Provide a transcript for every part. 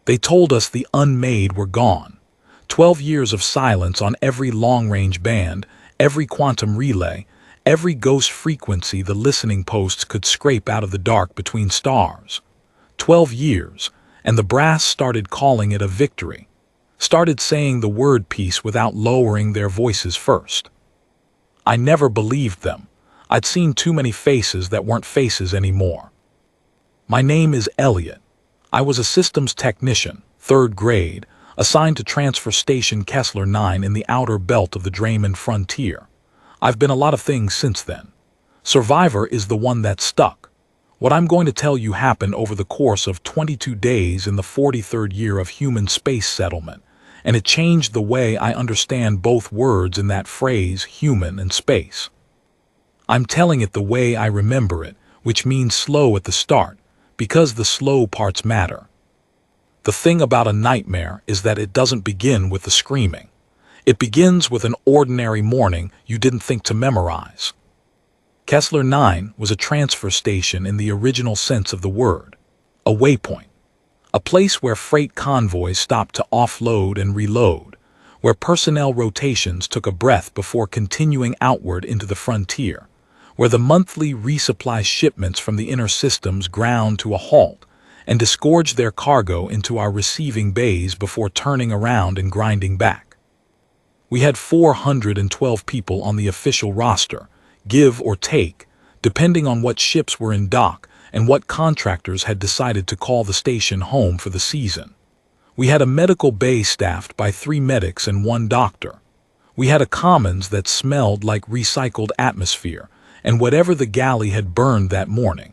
They told us the unmade were gone. 12 years of silence on every long-range band, every quantum relay, every ghost frequency the listening posts could scrape out of the dark between stars. 12 years, and the brass started calling it a victory. Started saying the word peace without lowering their voices first. I never believed them. I'd seen too many faces that weren't faces anymore. My name is Elliot. I was a systems technician, 3rd grade, assigned to Transfer Station Kessler-9 in the outer belt of the Drayman frontier. I've been a lot of things since then. Survivor is the one that stuck. What I'm going to tell you happened over the course of 22 days in the 43rd year of human space settlement, and it changed the way I understand both words in that phrase, human and space. I'm telling it the way I remember it, which means slow at the start, because the slow parts matter. The thing about a nightmare is that it doesn't begin with the screaming. It begins with an ordinary morning you didn't think to memorize. Kessler-9 was a transfer station in the original sense of the word, a waypoint, a place where freight convoys stopped to offload and reload, where personnel rotations took a breath before continuing outward into the frontier, where the monthly resupply shipments from the inner systems ground to a halt and disgorged their cargo into our receiving bays before turning around and grinding back. We had 412 people on the official roster, give or take, depending on what ships were in dock and what contractors had decided to call the station home for the season. We had a medical bay staffed by 3 medics and 1 doctor. We had a commons that smelled like recycled atmosphere and whatever the galley had burned that morning.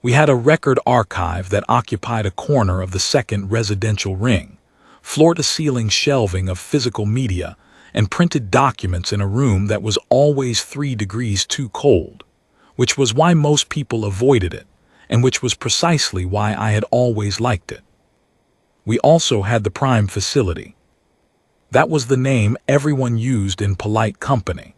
We had a record archive that occupied a corner of the 2nd residential ring, floor-to-ceiling shelving of physical media, and printed documents in a room that was always 3 degrees too cold, which was why most people avoided it, and which was precisely why I had always liked it. We also had the Prime facility. That was the name everyone used in polite company.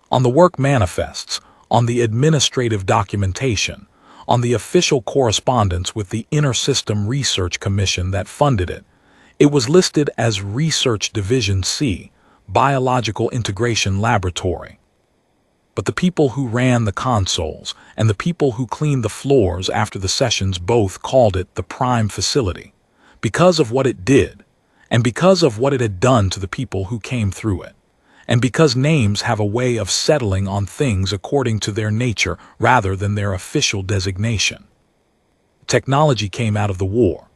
On the work manifests, on the administrative documentation, on the official correspondence with the Inner System Research Commission that funded it, it was listed as Research Division C, Biological Integration Laboratory. But the people who ran the consoles and the people who cleaned the floors after the sessions both called it the Prime Facility, because of what it did, and because of what it had done to the people who came through it, and because names have a way of settling on things according to their nature rather than their official designation. Technology came out of the war.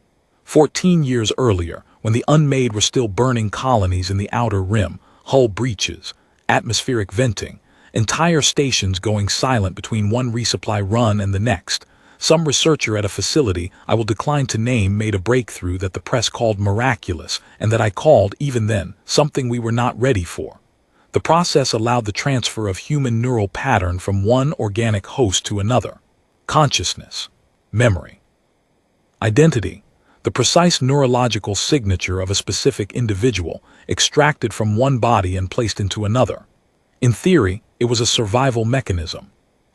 14 years earlier, when the Unmade were still burning colonies in the outer rim, hull breaches, atmospheric venting, entire stations going silent between one resupply run and the next, some researcher at a facility I will decline to name made a breakthrough that the press called miraculous and that I called, even then, something we were not ready for. The process allowed the transfer of human neural pattern from one organic host to another. Consciousness, memory, identity, the precise neurological signature of a specific individual extracted from one body and placed into another. In theory, it was a survival mechanism.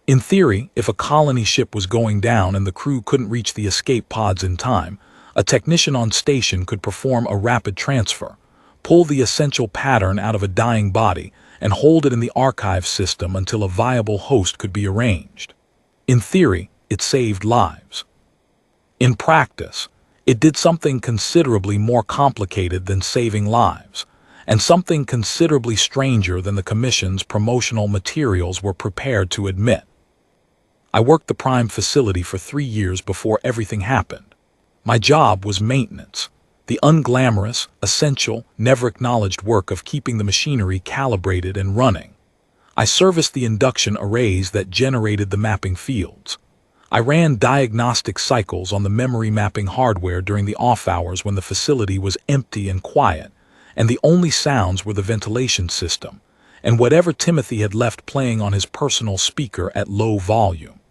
In theory, if a colony ship was going down and the crew couldn't reach the escape pods in time, a technician on station could perform a rapid transfer, pull the essential pattern out of a dying body, and hold it in the archive system until a viable host could be arranged. In theory, it saved lives. In practice, it did something considerably more complicated than saving lives, and something considerably stranger than the Commission's promotional materials were prepared to admit. I worked the Prime facility for 3 years before everything happened. My job was maintenance, the unglamorous, essential, never acknowledged work of keeping the machinery calibrated and running. I serviced the induction arrays that generated the mapping fields. I ran diagnostic cycles on the memory mapping hardware during the off hours when the facility was empty and quiet, and the only sounds were the ventilation system, and whatever Timothy had left playing on his personal speaker at low volume.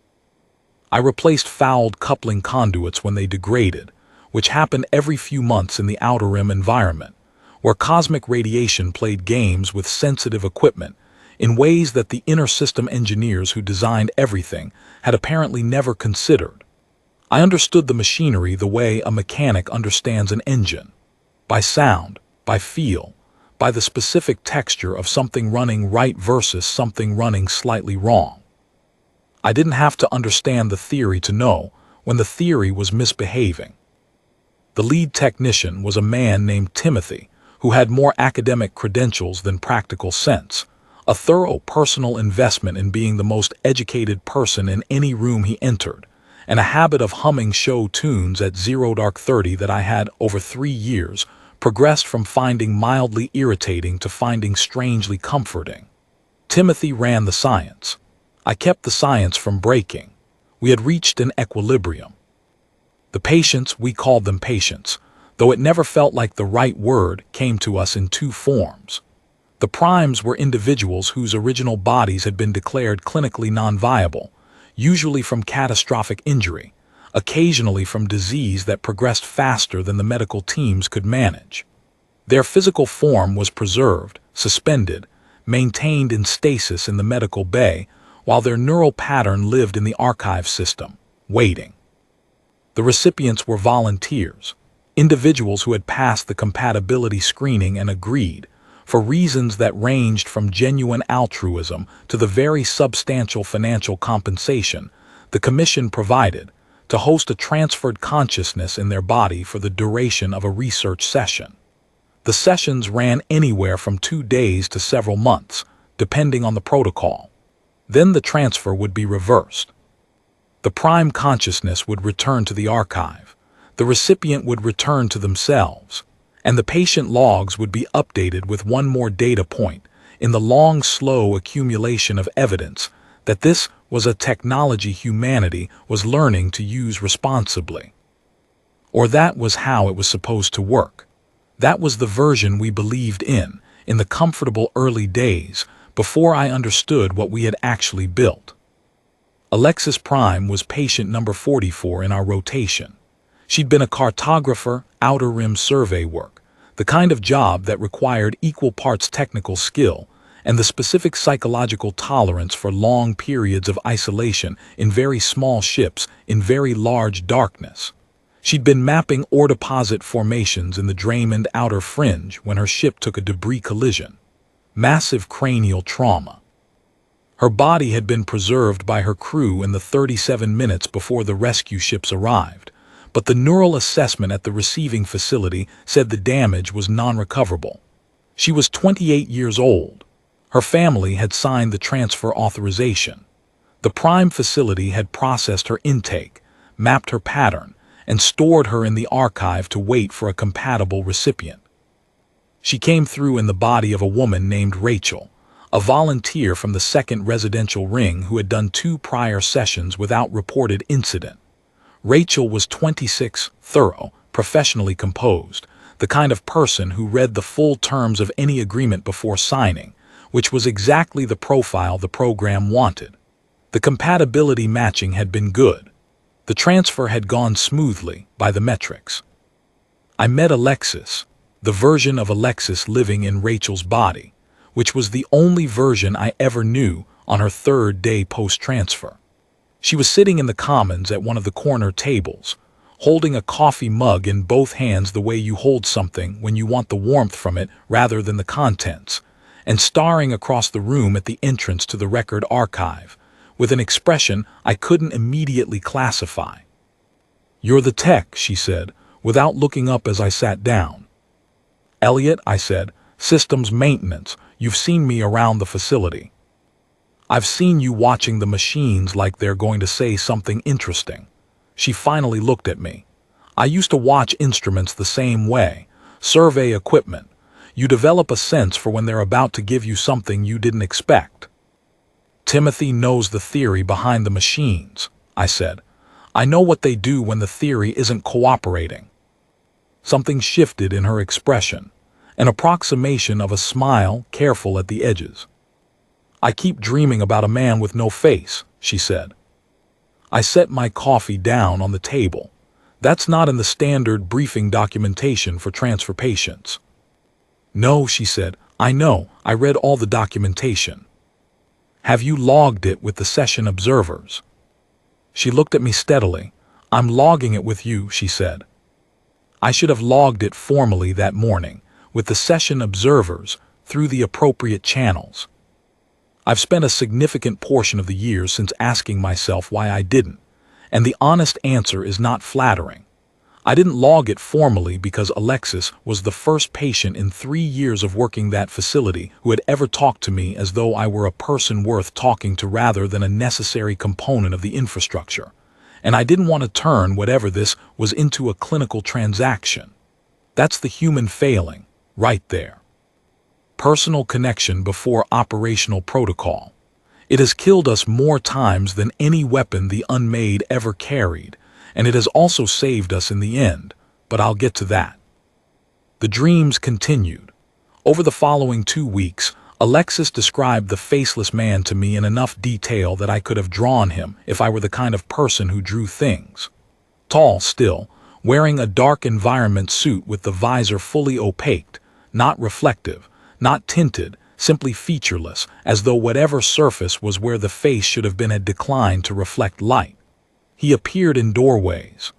I replaced fouled coupling conduits when they degraded, which happened every few months in the outer rim environment, where cosmic radiation played games with sensitive equipment in ways that the inner system engineers who designed everything had apparently never considered. I understood the machinery the way a mechanic understands an engine. By sound, by feel, by the specific texture of something running right versus something running slightly wrong. I didn't have to understand the theory to know when the theory was misbehaving. The lead technician was a man named Timothy, who had more academic credentials than practical sense, a thorough personal investment in being the most educated person in any room he entered, and a habit of humming show tunes at 0:30 that I had, over 3 years, progressed from finding mildly irritating to finding strangely comforting. Timothy ran the science. I kept the science from breaking. We had reached an equilibrium. The patients, we called them patients, though it never felt like the right word, came to us in two forms. The primes were individuals whose original bodies had been declared clinically non-viable, usually from catastrophic injury, occasionally from disease that progressed faster than the medical teams could manage. Their physical form was preserved, suspended, maintained in stasis in the medical bay, while their neural pattern lived in the archive system, waiting. The recipients were volunteers, individuals who had passed the compatibility screening and agreed, for reasons that ranged from genuine altruism to the very substantial financial compensation the commission provided, to host a transferred consciousness in their body for the duration of a research session. The sessions ran anywhere from 2 days to several months, depending on the protocol. Then the transfer would be reversed. The prime consciousness would return to the archive, the recipient would return to themselves, and the patient logs would be updated with one more data point in the long, slow accumulation of evidence that this was a technology humanity was learning to use responsibly. Or that was how it was supposed to work. That was the version we believed in the comfortable early days, before I understood what we had actually built. Alexis Prime was patient number 44 in our rotation. She'd been a cartographer, outer rim survey work, the kind of job that required equal parts technical skill and the specific psychological tolerance for long periods of isolation in very small ships in very large darkness. She'd been mapping ore deposit formations in the Draymond outer fringe when her ship took a debris collision. Massive cranial trauma. Her body had been preserved by her crew in the 37 minutes before the rescue ships arrived, but the neural assessment at the receiving facility said the damage was non-recoverable. She was 28 years old. Her family had signed the transfer authorization. The prime facility had processed her intake, mapped her pattern, and stored her in the archive to wait for a compatible recipient. She came through in the body of a woman named Rachel, a volunteer from the 2nd residential ring who had done 2 prior sessions without reported incident. Rachel was 26, thorough, professionally composed, the kind of person who read the full terms of any agreement before signing, which was exactly the profile the program wanted. The compatibility matching had been good. The transfer had gone smoothly by the metrics. I met Alexis, the version of Alexis living in Rachel's body, which was the only version I ever knew on her 3rd day post-transfer. She was sitting in the commons at one of the corner tables, holding a coffee mug in both hands the way you hold something when you want the warmth from it rather than the contents, and staring across the room at the entrance to the record archive, with an expression I couldn't immediately classify. "You're the tech," she said, without looking up as I sat down. "Elliot," I said, "systems maintenance, you've seen me around the facility. I've seen you watching the machines like they're going to say something interesting." She finally looked at me. "I used to watch instruments the same way, survey equipment. You develop a sense for when they're about to give you something you didn't expect." "Timothy knows the theory behind the machines," I said. "I know what they do when the theory isn't cooperating." Something shifted in her expression, an approximation of a smile, careful at the edges. "I keep dreaming about a man with no face," she said. I set my coffee down on the table. "That's not in the standard briefing documentation for transfer patients." "No," she said, "I know, I read all the documentation." "Have you logged it with the session observers?" She looked at me steadily. I'm logging it with you, she said. I should have logged it formally that morning, with the session observers, through the appropriate channels. I've spent a significant portion of the year since asking myself why I didn't, and the honest answer is not flattering. I didn't log it formally because Alexis was the first patient in 3 years of working that facility who had ever talked to me as though I were a person worth talking to rather than a necessary component of the infrastructure. And I didn't want to turn whatever this was into a clinical transaction. That's the human failing, right there. Personal connection before operational protocol. It has killed us more times than any weapon the Unmade ever carried, and it has also saved us in the end, but I'll get to that. The dreams continued. Over the following 2 weeks, Alexis described the faceless man to me in enough detail that I could have drawn him if I were the kind of person who drew things. Tall still, wearing a dark environment suit with the visor fully opaqued, not reflective, not tinted, simply featureless, as though whatever surface was where the face should have been had declined to reflect light. He appeared in doorways.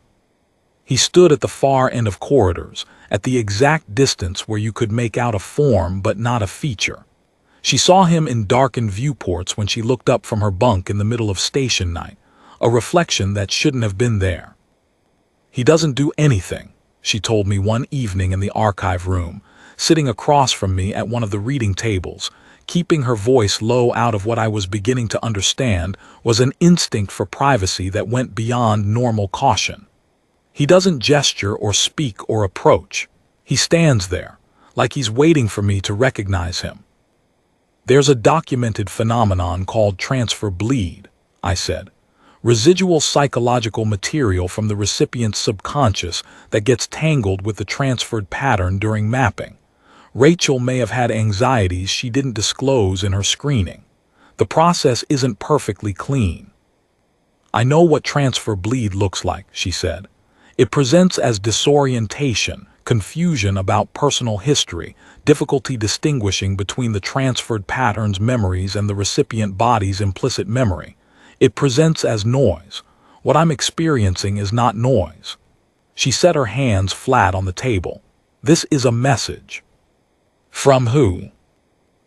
He stood at the far end of corridors, at the exact distance where you could make out a form but not a feature. She saw him in darkened viewports when she looked up from her bunk in the middle of station night, a reflection that shouldn't have been there. He doesn't do anything, she told me one evening in the archive room, sitting across from me at one of the reading tables. Keeping her voice low out of what I was beginning to understand was an instinct for privacy that went beyond normal caution. He doesn't gesture or speak or approach. He stands there, like he's waiting for me to recognize him. There's a documented phenomenon called transfer bleed, I said. Residual psychological material from the recipient's subconscious that gets tangled with the transferred pattern during mapping. Rachel may have had anxieties she didn't disclose in her screening. The process isn't perfectly clean. I know what transfer bleed looks like, she said. It presents as disorientation, confusion about personal history, difficulty distinguishing between the transferred pattern's memories and the recipient body's implicit memory. It presents as noise. What I'm experiencing is not noise. She set her hands flat on the table. This is a message. From who?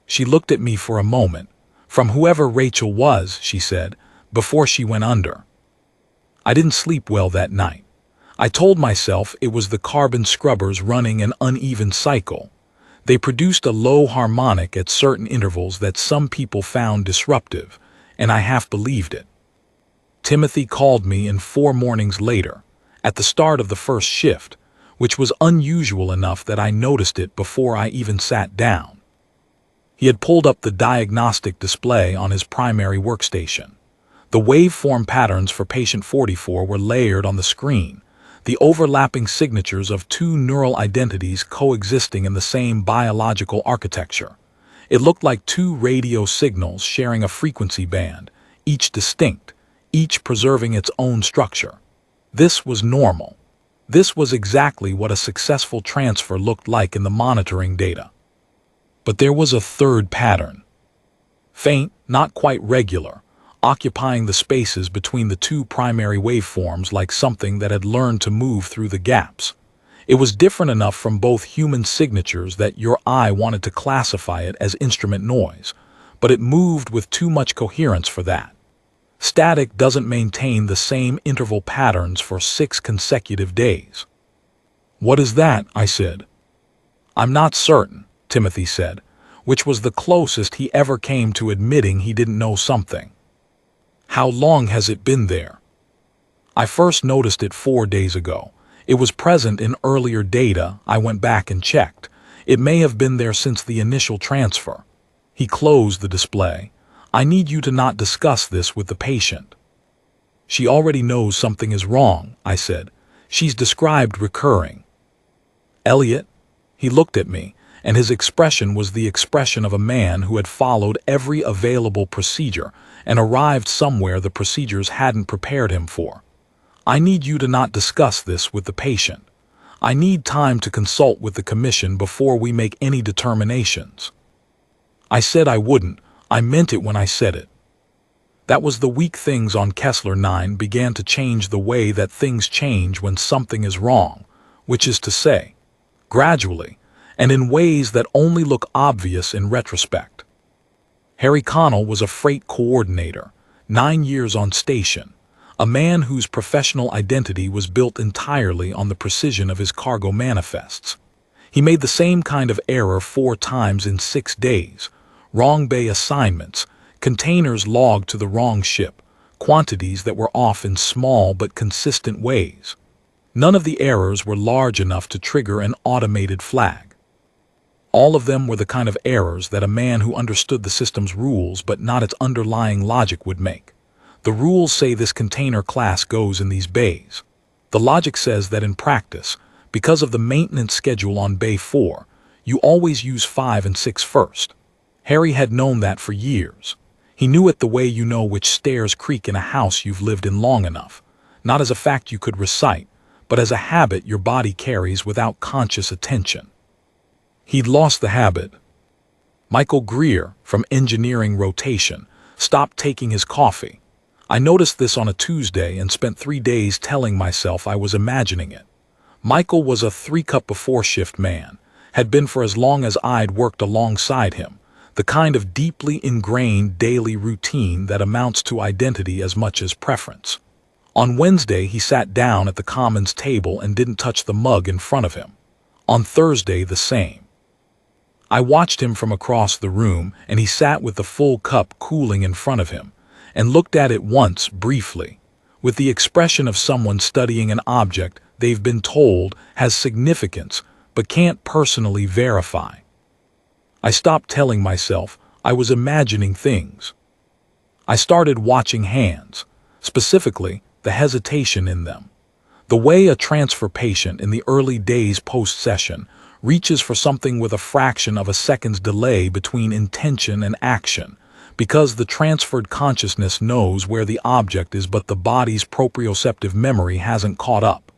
She looked at me for a moment. From whoever Rachel was, she said, before she went under. I didn't sleep well that night. I told myself it was the carbon scrubbers running an uneven cycle. They produced a low harmonic at certain intervals that some people found disruptive, and I half believed it. Timothy called me in 4 mornings later, at the start of the first shift, which was unusual enough that I noticed it before I even sat down. He had pulled up the diagnostic display on his primary workstation. The waveform patterns for patient 44 were layered on the screen, the overlapping signatures of 2 neural identities coexisting in the same biological architecture. It looked like 2 radio signals sharing a frequency band, each distinct, each preserving its own structure. This was normal. This was exactly what a successful transfer looked like in the monitoring data. But there was a third pattern. Faint, not quite regular, occupying the spaces between the 2 primary waveforms like something that had learned to move through the gaps. It was different enough from both human signatures that your eye wanted to classify it as instrument noise, but it moved with too much coherence for that. Static doesn't maintain the same interval patterns for 6 consecutive days. What is that? I said. I'm not certain, Timothy said, which was the closest he ever came to admitting he didn't know something. How long has it been there? I first noticed it 4 days ago. It was present in earlier data. I went back and checked. It may have been there since the initial transfer. He closed the display. I need you to not discuss this with the patient. She already knows something is wrong, I said. She's described recurring. Elliot? He looked at me, and his expression was the expression of a man who had followed every available procedure and arrived somewhere the procedures hadn't prepared him for. I need you to not discuss this with the patient. I need time to consult with the commission before we make any determinations. I said I wouldn't. I meant it when I said it. That was the weak things on Kessler-9 began to change the way that things change when something is wrong, which is to say, gradually, and in ways that only look obvious in retrospect. Harry Connell was a freight coordinator, 9 years on station, a man whose professional identity was built entirely on the precision of his cargo manifests. He made the same kind of error 4 times in 6 days, wrong bay assignments, containers logged to the wrong ship, quantities that were off in small but consistent ways. None of the errors were large enough to trigger an automated flag. All of them were the kind of errors that a man who understood the system's rules but not its underlying logic would make. The rules say this container class goes in these bays. The logic says that in practice, because of the maintenance schedule on Bay 4, you always use 5 and 6 first. Harry had known that for years. He knew it the way you know which stairs creak in a house you've lived in long enough, not as a fact you could recite, but as a habit your body carries without conscious attention. He'd lost the habit. Michael Greer, from engineering rotation, stopped taking his coffee. I noticed this on a Tuesday and spent 3 days telling myself I was imagining it. Michael was a 3-cup-before-shift man, had been for as long as I'd worked alongside him, the kind of deeply ingrained daily routine that amounts to identity as much as preference. On Wednesday, he sat down at the Commons table and didn't touch the mug in front of him. On Thursday, the same. I watched him from across the room, and he sat with the full cup cooling in front of him, and looked at it once, briefly, with the expression of someone studying an object they've been told has significance but can't personally verify. I stopped telling myself I was imagining things. I started watching hands, specifically the hesitation in them. The way a transfer patient in the early days post-session reaches for something with a fraction of a second's delay between intention and action, because the transferred consciousness knows where the object is but the body's proprioceptive memory hasn't caught up.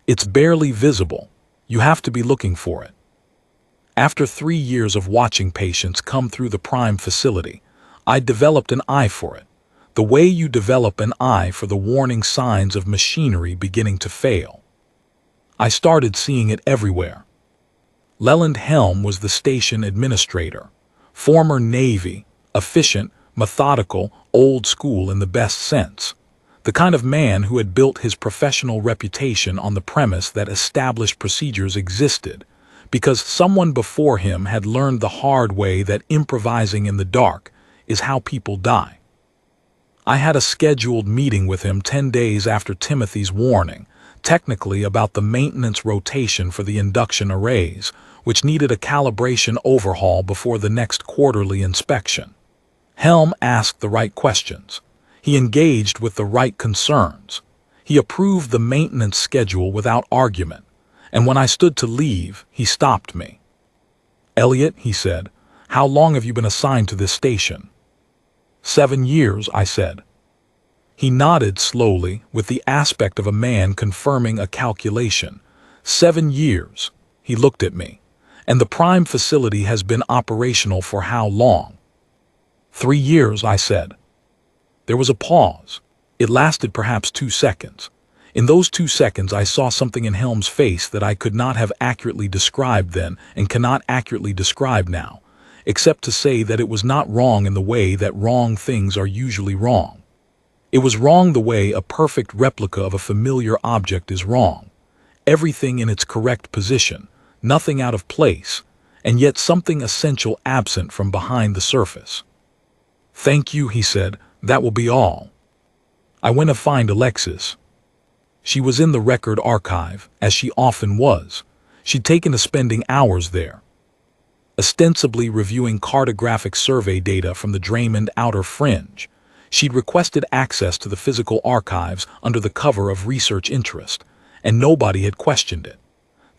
It's barely visible. You have to be looking for it. After 3 years of watching patients come through the Prime facility, I developed an eye for it, the way you develop an eye for the warning signs of machinery beginning to fail. I started seeing it everywhere. Leland Helm was the station administrator, former Navy, efficient, methodical, old school in the best sense, the kind of man who had built his professional reputation on the premise that established procedures existed, because someone before him had learned the hard way that improvising in the dark is how people die. I had a scheduled meeting with him 10 days after Timothy's warning, technically about the maintenance rotation for the induction arrays, which needed a calibration overhaul before the next quarterly inspection. Helm asked the right questions. He engaged with the right concerns. He approved the maintenance schedule without argument, and when I stood to leave, he stopped me. "Elliot," he said, "how long have you been assigned to this station?" 7 years, I said. He nodded slowly, with the aspect of a man confirming a calculation. 7 years. He looked at me. And the Prime facility has been operational for how long? 3 years, I said. There was a pause. It lasted perhaps 2 seconds. In those 2 seconds, I saw something in Helm's face that I could not have accurately described then and cannot accurately describe now, except to say that it was not wrong in the way that wrong things are usually wrong. It was wrong the way a perfect replica of a familiar object is wrong. Everything in its correct position, nothing out of place, and yet something essential absent from behind the surface. "Thank you," he said. "That will be all." I went to find Alexis. She was in the record archive, as she often was. She'd taken to spending hours there, ostensibly reviewing cartographic survey data from the Draymond Outer Fringe. She'd requested access to the physical archives under the cover of research interest, and nobody had questioned it.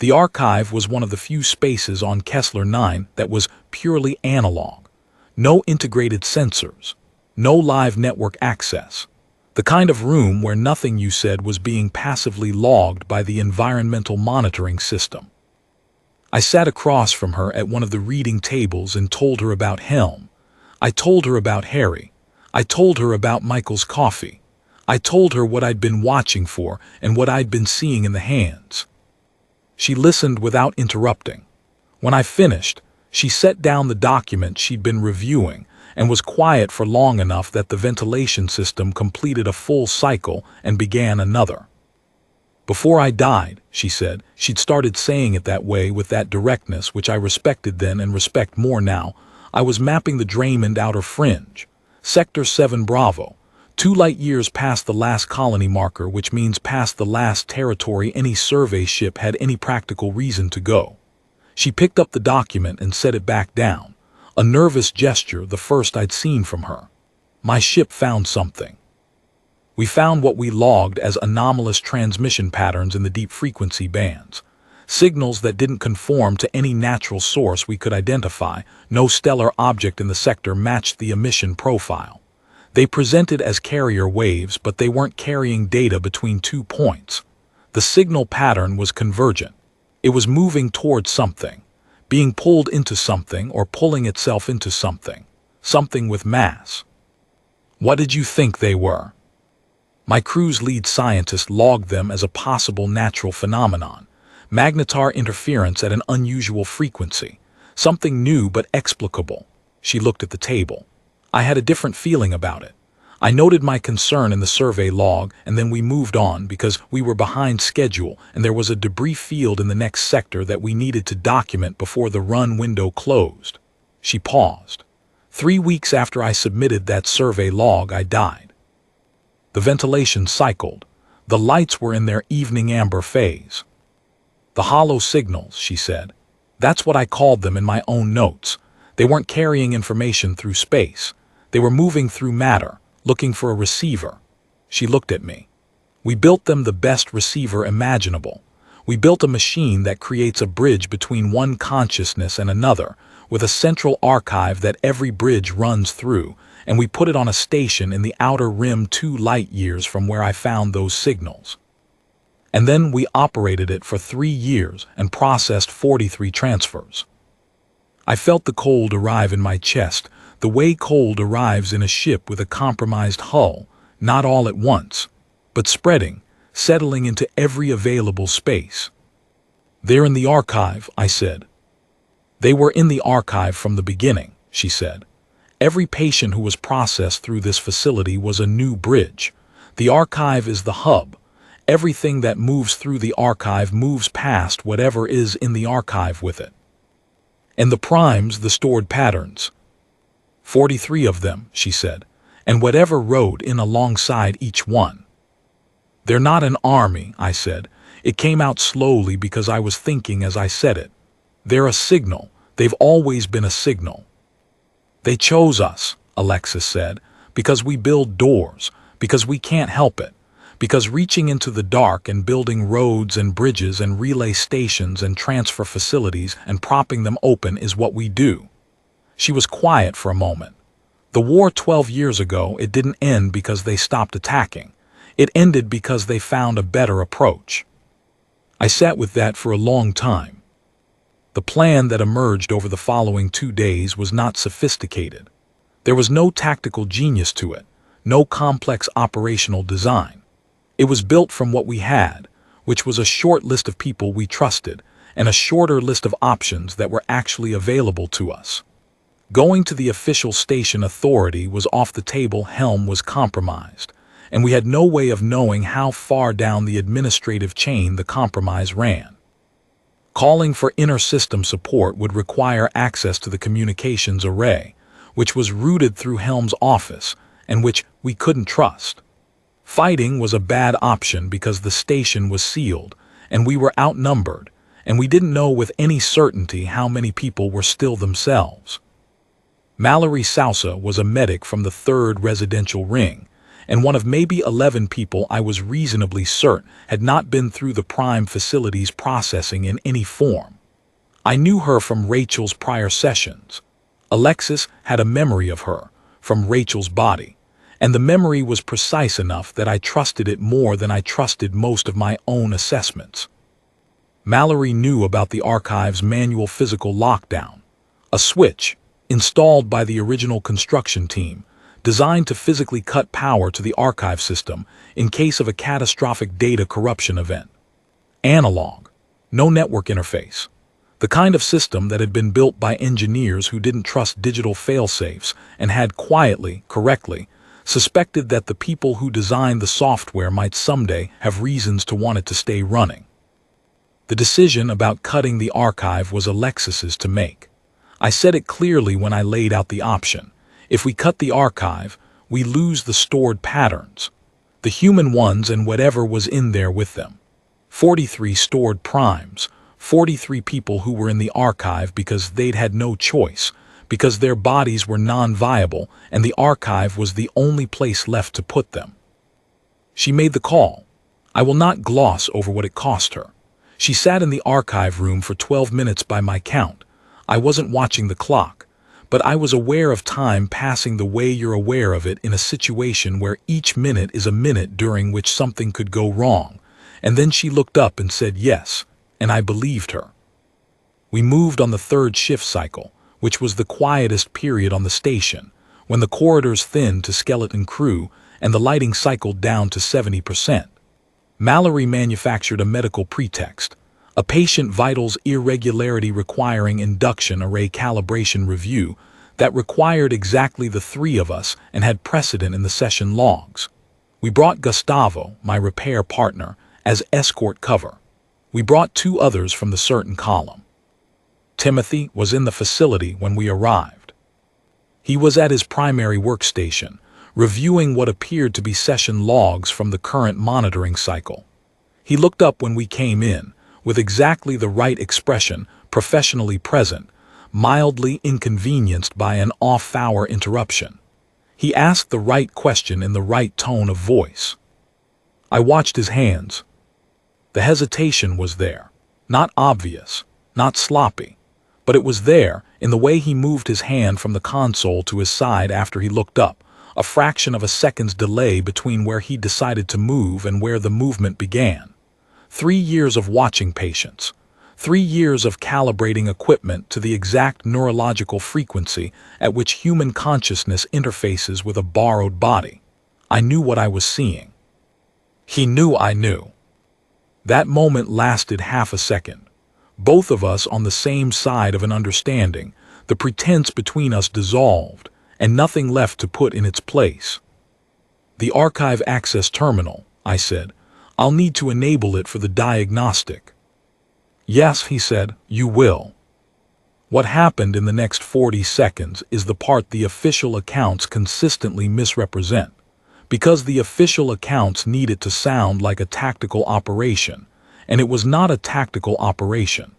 The archive was one of the few spaces on Kessler-9 that was purely analog. No integrated sensors, no live network access. The kind of room where nothing you said was being passively logged by the environmental monitoring system. I sat across from her at one of the reading tables and told her about Helm. I told her about Harry. I told her about Michael's coffee. I told her what I'd been watching for and what I'd been seeing in the hands. She listened without interrupting. When I finished, she set down the document she'd been reviewing and was quiet for long enough that the ventilation system completed a full cycle and began another. Before I died, she said, she'd started saying it that way with that directness which I respected then and respect more now. I was mapping the Draymond outer fringe, Sector 7 Bravo, 2 light years past the last colony marker, which means past the last territory any survey ship had any practical reason to go. She picked up the document and set it back down, a nervous gesture, the first I'd seen from her. My ship found something. We found what we logged as anomalous transmission patterns in the deep frequency bands. Signals that didn't conform to any natural source we could identify. No stellar object in the sector matched the emission profile. They presented as carrier waves, but they weren't carrying data between 2 points. The signal pattern was convergent. It was moving towards something, being pulled into something or pulling itself into something, something with mass. What did you think they were? My crew's lead scientist logged them as a possible natural phenomenon, magnetar interference at an unusual frequency, something new but explicable. She looked at the table. I had a different feeling about it. I noted my concern in the survey log, and then we moved on because we were behind schedule and there was a debris field in the next sector that we needed to document before the run window closed. She paused. 3 weeks after I submitted that survey log, I died. The ventilation cycled. The lights were in their evening amber phase. The hollow signals, she said. That's what I called them in my own notes. They weren't carrying information through space. They were moving through matter, looking for a receiver. She looked at me. We built them the best receiver imaginable. We built a machine that creates a bridge between one consciousness and another, with a central archive that every bridge runs through, and we put it on a station in the outer rim 2 light years from where I found those signals. And then we operated it for 3 years and processed 43 transfers. I felt the cold arrive in my chest, the way cold arrives in a ship with a compromised hull, not all at once, but spreading, settling into every available space. They're in the archive, I said. They were in the archive from the beginning, she said. Every patient who was processed through this facility was a new bridge. The archive is the hub. Everything that moves through the archive moves past whatever is in the archive with it. And the primes, the stored patterns. 43 of them, she said, and whatever rode in alongside each one. They're not an army, I said. It came out slowly because I was thinking as I said it. They're a signal. They've always been a signal. They chose us, Alexis said, because we build doors, because we can't help it, because reaching into the dark and building roads and bridges and relay stations and transfer facilities and propping them open is what we do. She was quiet for a moment. The war 12 years ago, it didn't end because they stopped attacking. It ended because they found a better approach. I sat with that for a long time. The plan that emerged over the following 2 days was not sophisticated. There was no tactical genius to it, no complex operational design. It was built from what we had, which was a short list of people we trusted, and a shorter list of options that were actually available to us. Going to the official station authority was off the table. Helm was compromised, and we had no way of knowing how far down the administrative chain the compromise ran. Calling for inter-system support would require access to the communications array, which was routed through Helm's office and which we couldn't trust. Fighting was a bad option because the station was sealed and we were outnumbered, and we didn't know with any certainty how many people were still themselves. Mallory Sousa was a medic from the 3rd residential ring, and one of maybe 11 people I was reasonably certain had not been through the Prime facility's processing in any form. I knew her from Rachel's prior sessions. Alexis had a memory of her, from Rachel's body, and the memory was precise enough that I trusted it more than I trusted most of my own assessments. Mallory knew about the archive's manual physical lockdown, a switch installed by the original construction team designed to physically cut power to the archive system in case of a catastrophic data corruption event. Analog. No network interface. The kind of system that had been built by engineers who didn't trust digital fail-safes and had quietly, correctly, suspected that the people who designed the software might someday have reasons to want it to stay running. The decision about cutting the archive was Alexis's to make. I said it clearly when I laid out the option. If we cut the archive, we lose the stored patterns, the human ones and whatever was in there with them. 43 stored primes, 43 people who were in the archive because they'd had no choice, because their bodies were non-viable and the archive was the only place left to put them. She made the call. I will not gloss over what it cost her. She sat in the archive room for 12 minutes by my count. I wasn't watching the clock, but I was aware of time passing the way you're aware of it in a situation where each minute is a minute during which something could go wrong. And then she looked up and said yes, and I believed her. We moved on the third shift cycle, which was the quietest period on the station, when the corridors thinned to skeleton crew and the lighting cycled down to 70%. Mallory manufactured a medical pretext, a patient vitals irregularity requiring induction array calibration review that required exactly the three of us and had precedent in the session logs. We brought Gustavo, my repair partner, as escort cover. We brought two others from the certain column. Timothy was in the facility when we arrived. He was at his primary workstation, reviewing what appeared to be session logs from the current monitoring cycle. He looked up when we came in, with exactly the right expression, professionally present, mildly inconvenienced by an off-hour interruption. He asked the right question in the right tone of voice. I watched his hands. The hesitation was there, not obvious, not sloppy, but it was there in the way he moved his hand from the console to his side after he looked up, a fraction of a second's delay between where he decided to move and where the movement began. 3 years of watching patients, 3 years of calibrating equipment to the exact neurological frequency at which human consciousness interfaces with a borrowed body. I knew what I was seeing. He knew I knew. That moment lasted half a second. Both of us on the same side of an understanding, the pretense between us dissolved, and nothing left to put in its place. The archive access terminal, I said. I'll need to enable it for the diagnostic. Yes, he said, you will. What happened in the next 40 seconds is the part the official accounts consistently misrepresent, because the official accounts need it to sound like a tactical operation, and it was not a tactical operation.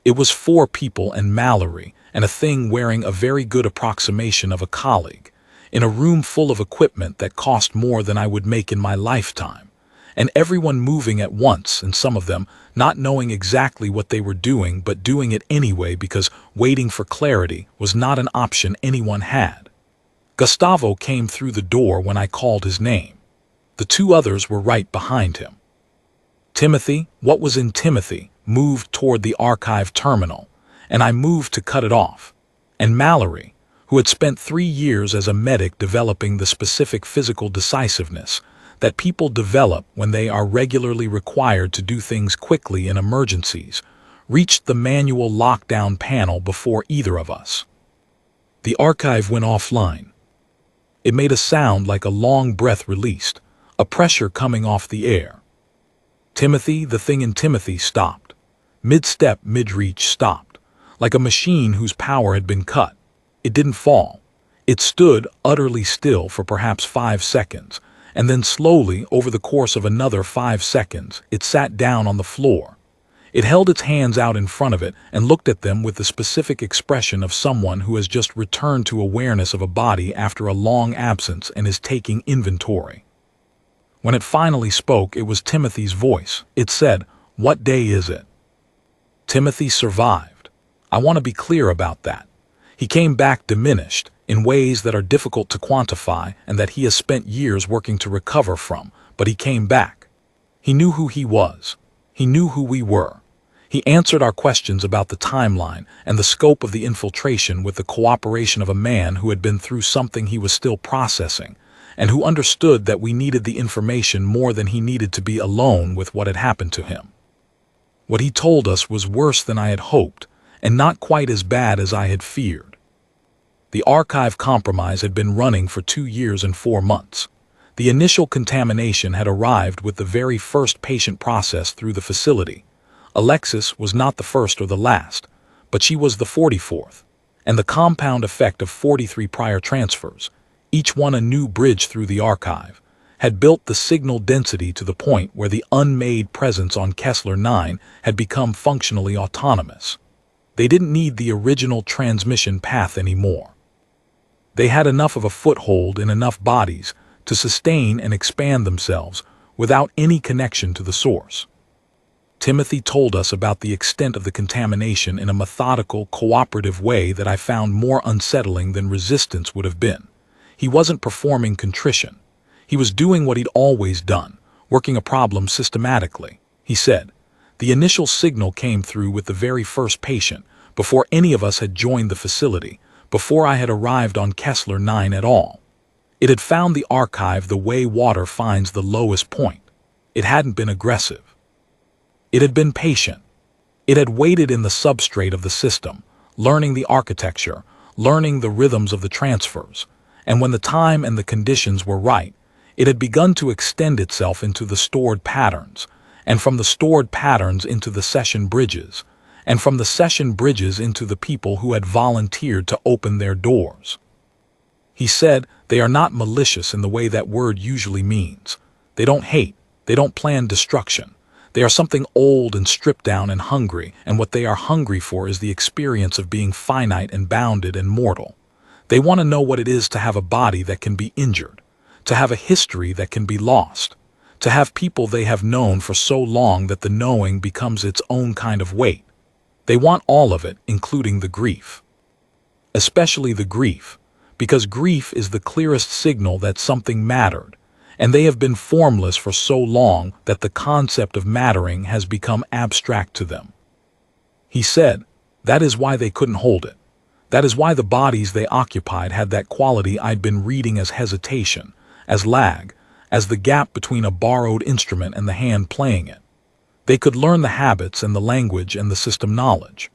It was 4 people and Mallory and a thing wearing a very good approximation of a colleague, in a room full of equipment that cost more than I would make in my lifetime, and everyone moving at once, and some of them not knowing exactly what they were doing but doing it anyway because waiting for clarity was not an option anyone had. Gustavo came through the door when I called his name. The 2 others were right behind him. Timothy, what was in Timothy, moved toward the archive terminal, and I moved to cut it off. And Mallory, who had spent 3 years as a medic developing the specific physical decisiveness that people develop when they are regularly required to do things quickly in emergencies, reached the manual lockdown panel before either of us. The archive went offline. It made a sound like a long breath released, a pressure coming off the air. Timothy, the thing in Timothy, stopped. Mid-step, mid-reach stopped, like a machine whose power had been cut. It didn't fall. It stood utterly still for perhaps 5 seconds, and then slowly, over the course of another 5 seconds, it sat down on the floor. It held its hands out in front of it and looked at them with the specific expression of someone who has just returned to awareness of a body after a long absence and is taking inventory. When it finally spoke, it was Timothy's voice. It said, "What day is it?" Timothy survived. I want to be clear about that. He came back diminished, in ways that are difficult to quantify and that he has spent years working to recover from, but he came back. He knew who he was. He knew who we were. He answered our questions about the timeline and the scope of the infiltration with the cooperation of a man who had been through something he was still processing, and who understood that we needed the information more than he needed to be alone with what had happened to him. What he told us was worse than I had hoped, and not quite as bad as I had feared. The archive compromise had been running for 2 years and 4 months. The initial contamination had arrived with the very first patient processed through the facility. Alexis was not the first or the last, but she was the 44th, and the compound effect of 43 prior transfers, each one a new bridge through the archive, had built the signal density to the point where the unmade presence on Kessler-9 had become functionally autonomous. They didn't need the original transmission path anymore. They had enough of a foothold in enough bodies to sustain and expand themselves without any connection to the source. Timothy told us about the extent of the contamination in a methodical, cooperative way that I found more unsettling than resistance would have been. He wasn't performing contrition. He was doing what he'd always done, working a problem systematically. He said, "The initial signal came through with the very first patient, before any of us had joined the facility, before I had arrived on Kessler-9 at all. It had found the archive the way water finds the lowest point. It hadn't been aggressive. It had been patient. It had waited in the substrate of the system, learning the architecture, learning the rhythms of the transfers, and when the time and the conditions were right, it had begun to extend itself into the stored patterns, and from the stored patterns into the session bridges, and from the session bridges into the people who had volunteered to open their doors." He said, "They are not malicious in the way that word usually means. They don't hate. They don't plan destruction. They are something old and stripped down and hungry, and what they are hungry for is the experience of being finite and bounded and mortal. They want to know what it is to have a body that can be injured, to have a history that can be lost, to have people they have known for so long that the knowing becomes its own kind of weight. They want all of it, including the grief. Especially the grief, because grief is the clearest signal that something mattered, and they have been formless for so long that the concept of mattering has become abstract to them." He said, "That is why they couldn't hold it. That is why the bodies they occupied had that quality I'd been reading as hesitation, as lag, as the gap between a borrowed instrument and the hand playing it. They could learn the habits and the language and the system knowledge.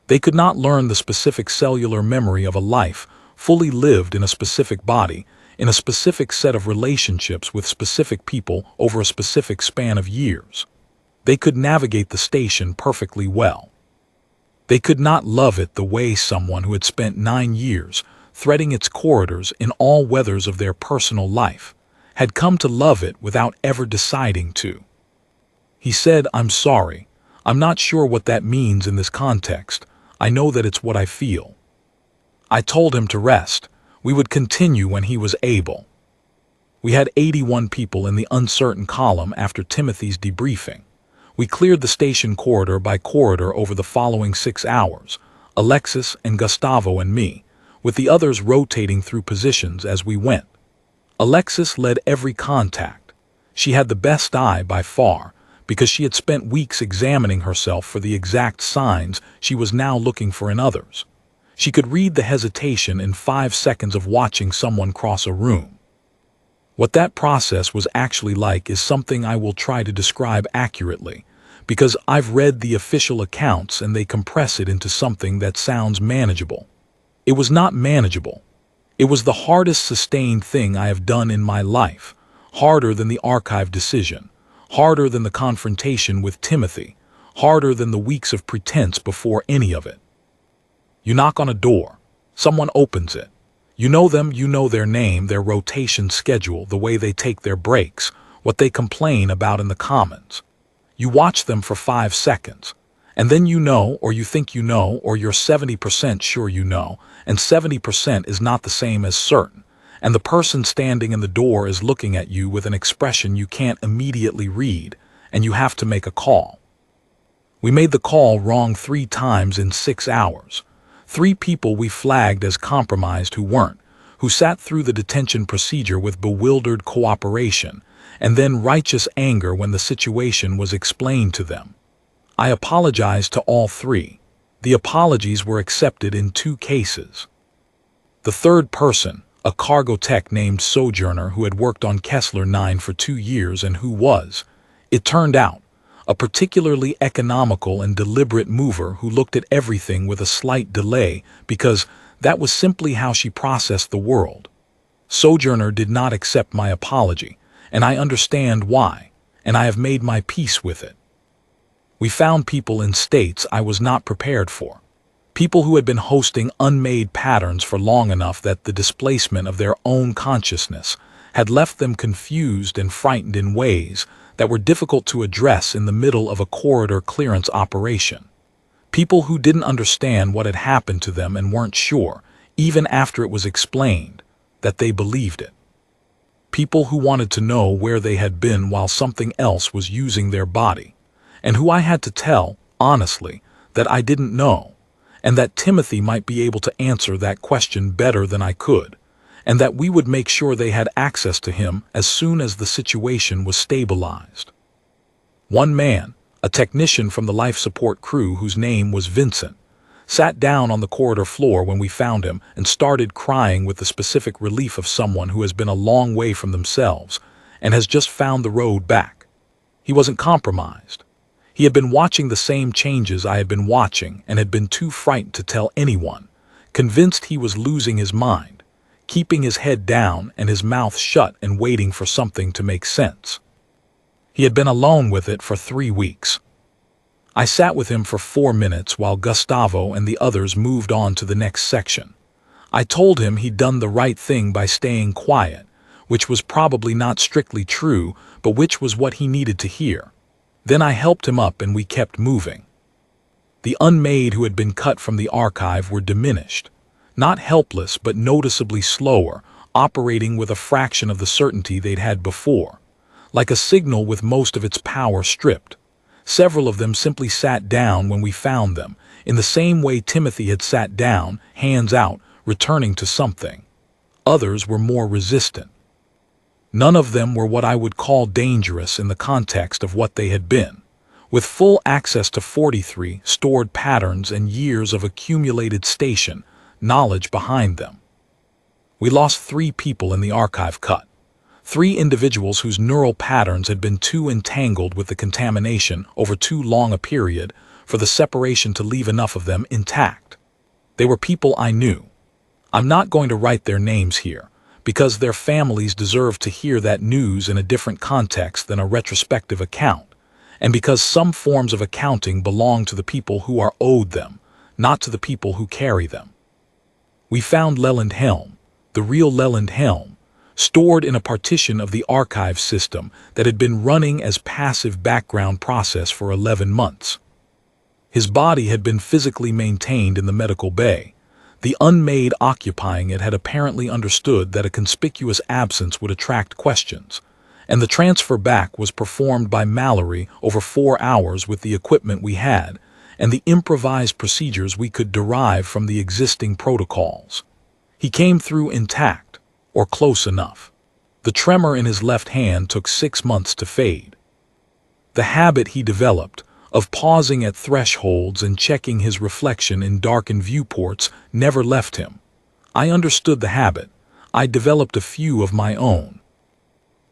They could not learn the specific cellular memory of a life fully lived in a specific body, in a specific set of relationships with specific people over a specific span of years. They could navigate the station perfectly well. They could not love it the way someone who had spent 9 years threading its corridors in all weathers of their personal life had come to love it without ever deciding to." He said, "I'm sorry. I'm not sure what that means in this context. I know that it's what I feel." I told him to rest. We would continue when he was able. We had 81 people in the uncertain column after Timothy's debriefing. We cleared the station corridor by corridor over the following 6 hours, Alexis and Gustavo and me, with the others rotating through positions as we went. Alexis led every contact. She had the best eye by far, because she had spent weeks examining herself for the exact signs she was now looking for in others. She could read the hesitation in 5 seconds of watching someone cross a room. What that process was actually like is something I will try to describe accurately, because I've read the official accounts and they compress it into something that sounds manageable. It was not manageable. It was the hardest sustained thing I have done in my life, harder than the archive decision, harder than the confrontation with Timothy, harder than the weeks of pretense before any of it. You knock on a door. Someone opens it. You know them, you know their name, their rotation schedule, the way they take their breaks, what they complain about in the comments. You watch them for 5 seconds, and then you know, or you think you know, or you're 70% sure you know, and 70% is not the same as certain, and the person standing in the door is looking at you with an expression you can't immediately read, and you have to make a call. We made the call wrong 3 times in 6 hours. 3 people we flagged as compromised who weren't, who sat through the detention procedure with bewildered cooperation, and then righteous anger when the situation was explained to them. I apologized to all three. The apologies were accepted in 2 cases. The third person, a cargo tech named Sojourner who had worked on Kessler-9 for 2 years and who was, it turned out, a particularly economical and deliberate mover who looked at everything with a slight delay because that was simply how she processed the world. Sojourner did not accept my apology, and I understand why, and I have made my peace with it. We found people in states I was not prepared for. People who had been hosting unmade patterns for long enough that the displacement of their own consciousness had left them confused and frightened in ways that were difficult to address in the middle of a corridor clearance operation. People who didn't understand what had happened to them and weren't sure, even after it was explained, that they believed it. People who wanted to know where they had been while something else was using their body, and who I had to tell, honestly, that I didn't know, and that Timothy might be able to answer that question better than I could, and that we would make sure they had access to him as soon as the situation was stabilized. One man, a technician from the life support crew whose name was Vincent, sat down on the corridor floor when we found him and started crying with the specific relief of someone who has been a long way from themselves and has just found the road back. He wasn't compromised. He had been watching the same changes I had been watching and had been too frightened to tell anyone, convinced he was losing his mind, keeping his head down and his mouth shut and waiting for something to make sense. He had been alone with it for 3 weeks. I sat with him for 4 minutes while Gustavo and the others moved on to the next section. I told him he'd done the right thing by staying quiet, which was probably not strictly true, but which was what he needed to hear. Then I helped him up and we kept moving. The unmade who had been cut from the archive were diminished, not helpless but noticeably slower, operating with a fraction of the certainty they'd had before, like a signal with most of its power stripped. Several of them simply sat down when we found them, in the same way Timothy had sat down, hands out, returning to something. Others were more resistant. None of them were what I would call dangerous in the context of what they had been, with full access to 43 stored patterns and years of accumulated station knowledge behind them. We lost 3 people in the archive cut. 3 individuals whose neural patterns had been too entangled with the contamination over too long a period for the separation to leave enough of them intact. They were people I knew. I'm not going to write their names here, because their families deserve to hear that news in a different context than a retrospective account, and because some forms of accounting belong to the people who are owed them, not to the people who carry them. We found Leland Helm, the real Leland Helm, stored in a partition of the archive system that had been running as passive background process for 11 months. His body had been physically maintained in the medical bay. The unmade occupying it had apparently understood that a conspicuous absence would attract questions, and the transfer back was performed by Mallory over 4 hours with the equipment we had and the improvised procedures we could derive from the existing protocols. He came through intact, or close enough. The tremor in his left hand took 6 months to fade. The habit he developed of pausing at thresholds and checking his reflection in darkened viewports never left him. I understood the habit. I developed a few of my own.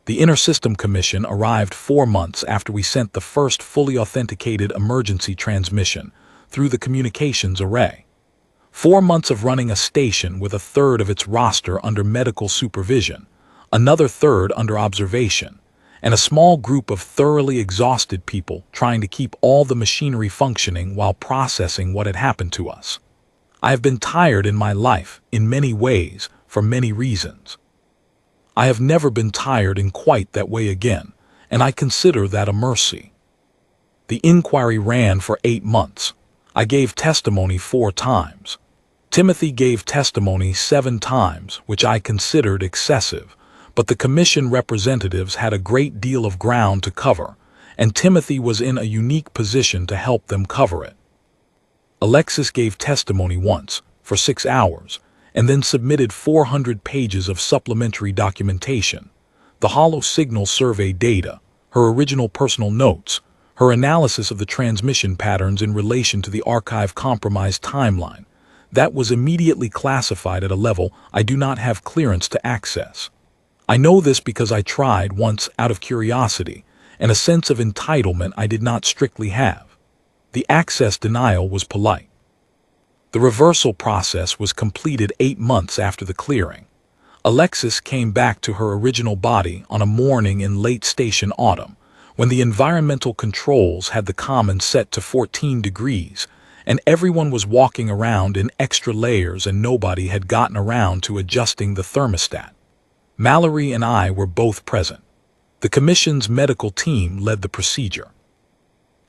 The Inter-System Commission arrived 4 months after we sent the first fully authenticated emergency transmission through the communications array. 4 months of running a station with a third of its roster under medical supervision, another third under observation, and a small group of thoroughly exhausted people trying to keep all the machinery functioning while processing what had happened to us. I have been tired in my life, in many ways, for many reasons. I have never been tired in quite that way again, and I consider that a mercy. The inquiry ran for 8 months. I gave testimony 4 times. Timothy gave testimony 7 times, which I considered excessive, but the commission representatives had a great deal of ground to cover, and Timothy was in a unique position to help them cover it. Alexis gave testimony once, for 6 hours, and then submitted 400 pages of supplementary documentation, the hollow signal survey data, her original personal notes, her analysis of the transmission patterns in relation to the archive compromise timeline. That was immediately classified at a level I do not have clearance to access. I know this because I tried once out of curiosity and a sense of entitlement I did not strictly have. The access denial was polite. The reversal process was completed 8 months after the clearing. Alexis came back to her original body on a morning in late station autumn, when the environmental controls had the common set to 14 degrees, and everyone was walking around in extra layers and nobody had gotten around to adjusting the thermostat. Mallory and I were both present. The commission's medical team led the procedure.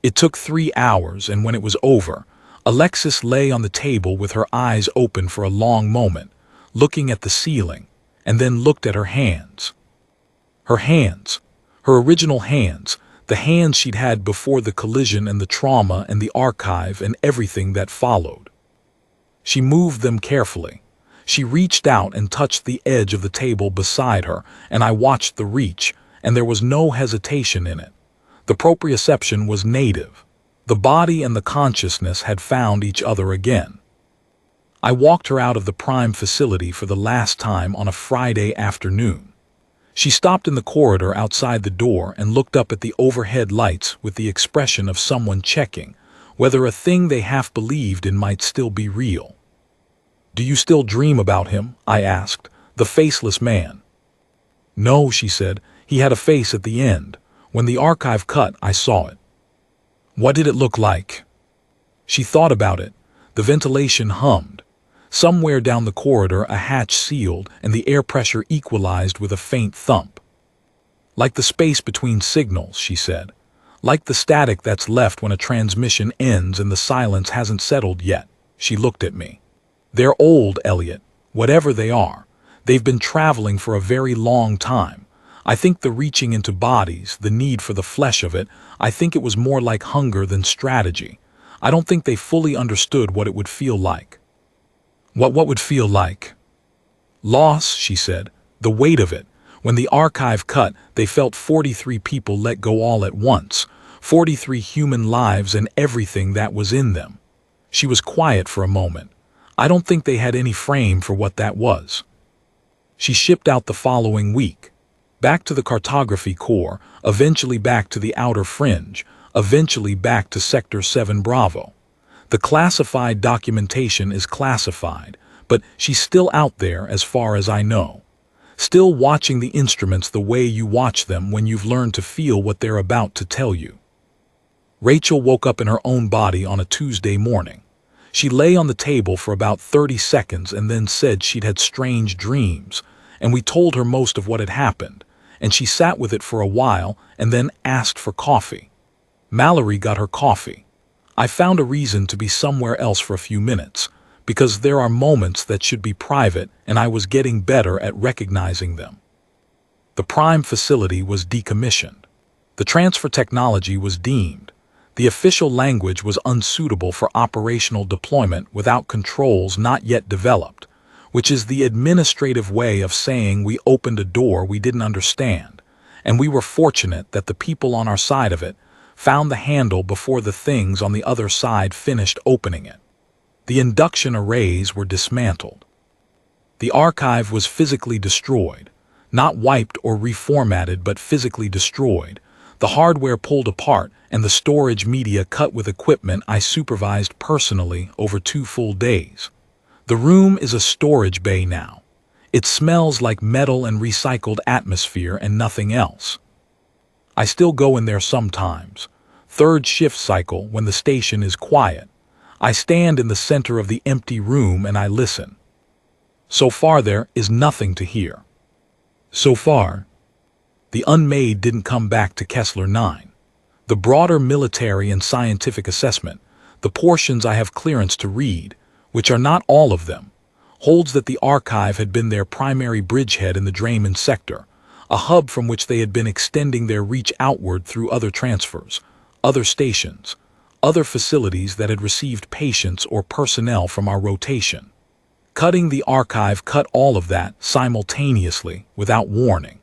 It took 3 hours, and when it was over, Alexis lay on the table with her eyes open for a long moment, looking at the ceiling, and then looked at her hands. Her hands. Her original hands, the hands she'd had before the collision and the trauma and the archive and everything that followed. She moved them carefully. She reached out and touched the edge of the table beside her, and I watched the reach, and there was no hesitation in it. The proprioception was native. The body and the consciousness had found each other again. I walked her out of the Prime facility for the last time on a Friday afternoon. She stopped in the corridor outside the door and looked up at the overhead lights with the expression of someone checking whether a thing they half believed in might still be real. "Do you still dream about him?" I asked, "the faceless man." "No," she said, "he had a face at the end. When the archive cut, I saw it." "What did it look like?" She thought about it. The ventilation hummed. Somewhere down the corridor a hatch sealed and the air pressure equalized with a faint thump. "Like the space between signals," she said. "Like the static that's left when a transmission ends and the silence hasn't settled yet." She looked at me. "They're old, Elliot. Whatever they are. They've been traveling for a very long time. I think the reaching into bodies, the need for the flesh of it, I think it was more like hunger than strategy. I don't think they fully understood what it would feel like." What would feel like? "Loss," she said. "The weight of it. When the archive cut, they felt 43 people let go all at once. 43 human lives and everything that was in them." She was quiet for a moment. I don't think they had any frame for what that was. She shipped out the following week. Back to the cartography core, eventually back to the outer fringe, eventually back to Sector 7 Bravo. The classified documentation is classified, but she's still out there as far as I know. Still watching the instruments the way you watch them when you've learned to feel what they're about to tell you. Rachel woke up in her own body on a Tuesday morning. She lay on the table for about 30 seconds and then said she'd had strange dreams, and we told her most of what had happened, and she sat with it for a while and then asked for coffee. Mallory got her coffee. I found a reason to be somewhere else for a few minutes, because there are moments that should be private, and I was getting better at recognizing them. The Prime facility was decommissioned. The transfer technology was deemed. The official language was unsuitable for operational deployment without controls not yet developed, which is the administrative way of saying we opened a door we didn't understand, and we were fortunate that the people on our side of it found the handle before the things on the other side finished opening it. The induction arrays were dismantled. The archive was physically destroyed, not wiped or reformatted, but physically destroyed, the hardware pulled apart, and the storage media cut with equipment I supervised personally over 2 full days. The room is a storage bay now. It smells like metal and recycled atmosphere and nothing else. I still go in there sometimes. 3rd shift cycle when the station is quiet. I stand in the center of the empty room and I listen. So far there is nothing to hear. So far, the Unmade didn't come back to Kessler-9. The broader military and scientific assessment, the portions I have clearance to read, which are not all of them, holds that the archive had been their primary bridgehead in the Draymond sector, a hub from which they had been extending their reach outward through other transfers, other stations, other facilities that had received patients or personnel from our rotation. Cutting the archive cut all of that simultaneously, without warning.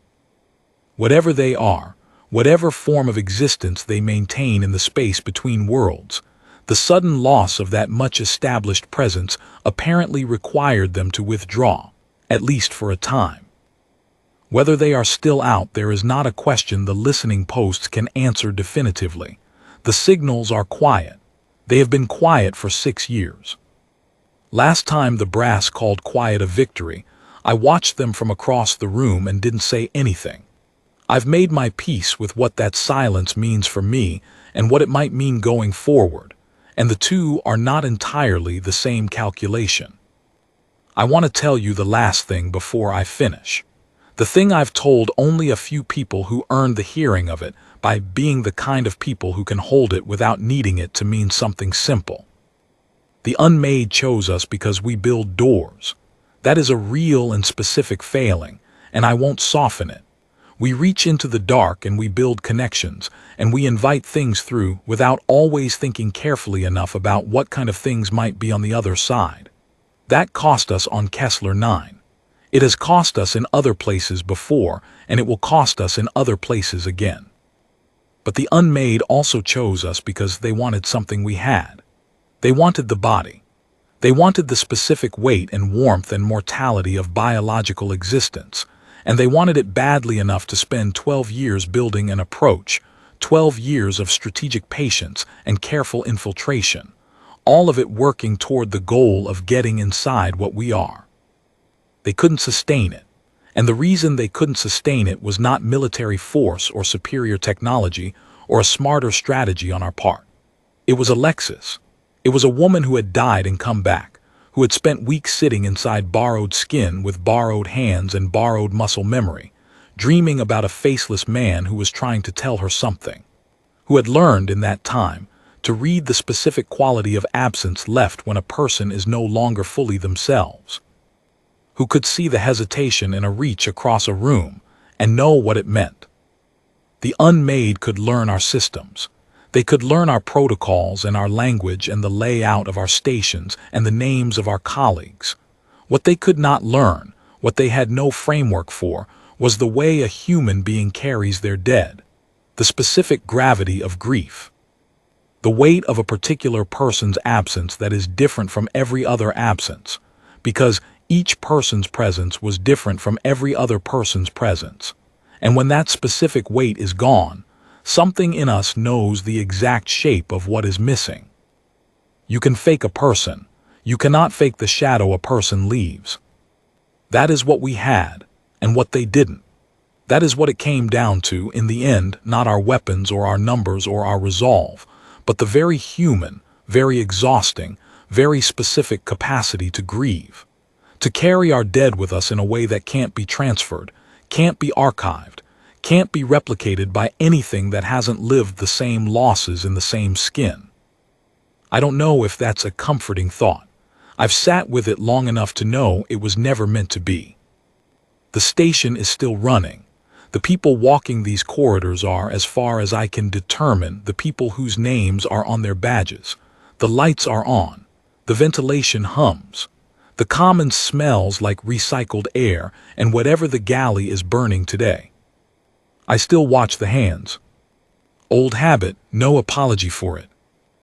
Whatever they are, whatever form of existence they maintain in the space between worlds. The sudden loss of that much-established presence apparently required them to withdraw, at least for a time. Whether they are still out there is not a question the listening posts can answer definitively. The signals are quiet. They have been quiet for 6 years. Last time the brass called quiet a victory, I watched them from across the room and didn't say anything. I've made my peace with what that silence means for me and what it might mean going forward, and the two are not entirely the same calculation. I want to tell you the last thing before I finish. The thing I've told only a few people who earned the hearing of it by being the kind of people who can hold it without needing it to mean something simple. The Unmade chose us because we build doors. That is a real and specific failing, and I won't soften it. We reach into the dark and we build connections, and we invite things through without always thinking carefully enough about what kind of things might be on the other side. That cost us on Kessler-9. It has cost us in other places before, and it will cost us in other places again. But the Unmade also chose us because they wanted something we had. They wanted the body. They wanted the specific weight and warmth and mortality of biological existence, and they wanted it badly enough to spend 12 years building an approach, 12 years of strategic patience and careful infiltration, all of it working toward the goal of getting inside what we are. They couldn't sustain it, and the reason they couldn't sustain it was not military force or superior technology or a smarter strategy on our part. It was Alexis. It was a woman who had died and come back, who had spent weeks sitting inside borrowed skin with borrowed hands and borrowed muscle memory, dreaming about a faceless man who was trying to tell her something, who had learned in that time to read the specific quality of absence left when a person is no longer fully themselves, who could see the hesitation in a reach across a room and know what it meant. The Unmade could learn our systems. They could learn our protocols and our language and the layout of our stations and the names of our colleagues. What they could not learn, what they had no framework for, was the way a human being carries their dead, the specific gravity of grief, the weight of a particular person's absence that is different from every other absence, because each person's presence was different from every other person's presence. And when that specific weight is gone, something in us knows the exact shape of what is missing. You can fake a person. You cannot fake the shadow a person leaves. That is what we had, and what they didn't. That is what it came down to in the end, not our weapons or our numbers or our resolve, but the very human, very exhausting, very specific capacity to grieve, to carry our dead with us in a way that can't be transferred, can't be archived, can't be replicated by anything that hasn't lived the same losses in the same skin. I don't know if that's a comforting thought. I've sat with it long enough to know it was never meant to be. The station is still running. The people walking these corridors are, as far as I can determine, the people whose names are on their badges. The lights are on. The ventilation hums. The commons smells like recycled air, and whatever the galley is burning today. I still watch the hands. Old habit, no apology for it.